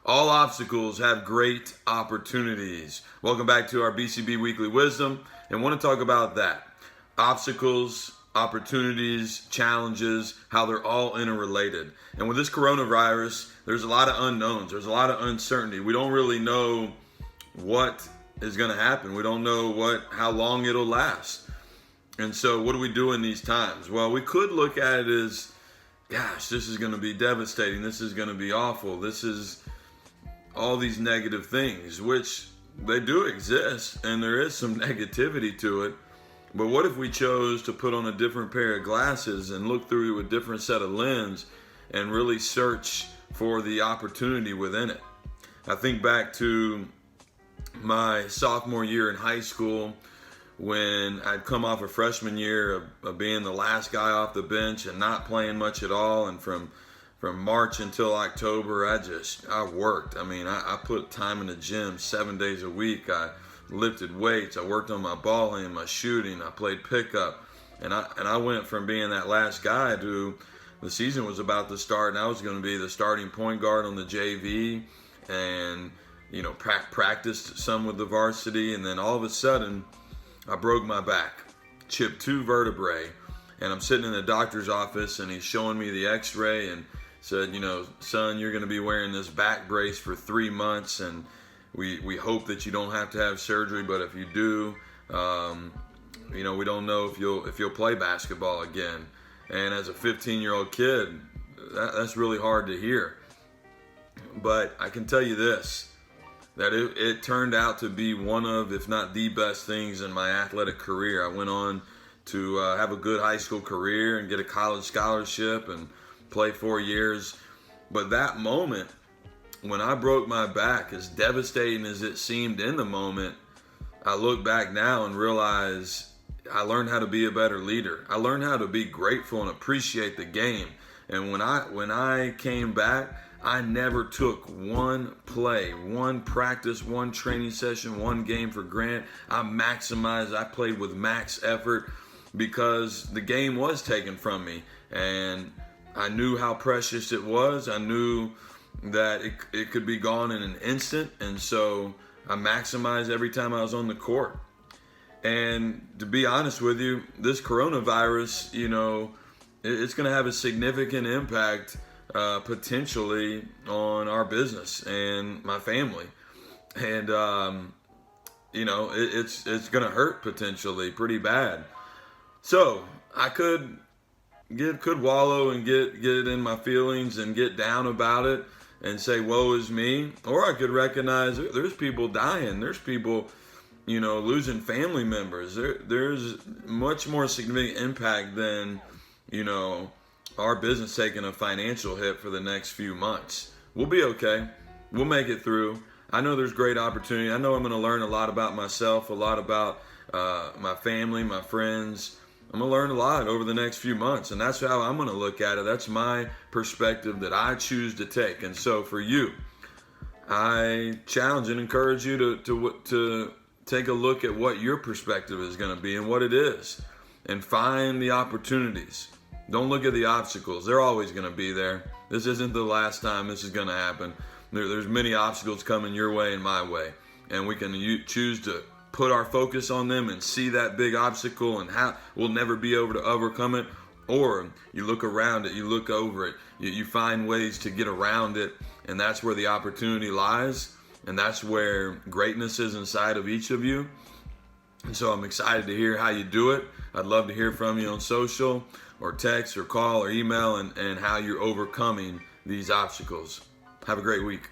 All obstacles have great opportunities. Welcome back to our BCB Weekly Wisdom, and I want to talk about that. Obstacles, opportunities, challenges, how they're all interrelated. And with this coronavirus, there's a lot of unknowns. There's a lot of uncertainty. We don't really know what is going to happen. We don't know how long it'll last. And so what do we do in these times? Well, we could look at it as, gosh, this is going to be devastating. This is going to be awful. This is all these negative things, which they do exist, and there is some negativity to it. But what if we chose to put on a different pair of glasses and look through a different set of lens and really search for the opportunity within it? I think back to my sophomore year in high school when I'd come off a freshman year of being the last guy off the bench and not playing much at all. And from March until October, I worked. I put time in the gym 7 days a week. I lifted weights. I worked on my ball handling, my shooting. I played pickup. And I went from being that last guy to the season was about to start, and I was going to be the starting point guard on the JV and, practiced some with the varsity. And then all of a sudden, I broke my back, chipped 2 vertebrae. And I'm sitting in the doctor's office, and he's showing me the x-ray and said, son, you're going to be wearing this back brace for 3 months, and we hope that you don't have to have surgery, but if you do, we don't know if you'll play basketball again. And as a 15-year-old kid, that's really hard to hear. But I can tell you this, that it turned out to be one of, if not the best things in my athletic career. I went on to have a good high school career and get a college scholarship and play 4 years. But that moment, when I broke my back, as devastating as it seemed in the moment, I look back now and realize I learned how to be a better leader. I learned how to be grateful and appreciate the game. And when I came back, I never took one play, one practice, one training session, one game for granted. I maximized. I played with max effort because the game was taken from me. And I knew how precious it was. I knew that it could be gone in an instant. And so I maximized every time I was on the court. And to be honest with you, this coronavirus, it's going to have a significant impact potentially on our business and my family. And, it's going to hurt potentially pretty bad. So I could wallow and get in my feelings and get down about it and say, woe is me. Or I could recognize there's people dying. There's people, losing family members. There's much more significant impact than, our business taking a financial hit for the next few months. We'll be okay. We'll make it through. I know there's great opportunity. I know I'm going to learn a lot about myself, a lot about my family, my friends. I'm going to learn a lot over the next few months, and that's how I'm going to look at it. That's my perspective that I choose to take. And so for you, I challenge and encourage you to take a look at what your perspective is going to be and what it is, and find the opportunities. Don't look at the obstacles. They're always going to be there. This isn't the last time this is going to happen. There's many obstacles coming your way and my way, and we can choose to put our focus on them and see that big obstacle and how we'll never be able to overcome it. Or you look around it, you look over it, you find ways to get around it, and that's where the opportunity lies, and that's where greatness is inside of each of you. And so I'm excited to hear how you do it. I'd love to hear from you on social or text or call or email and how you're overcoming these obstacles. Have a great week.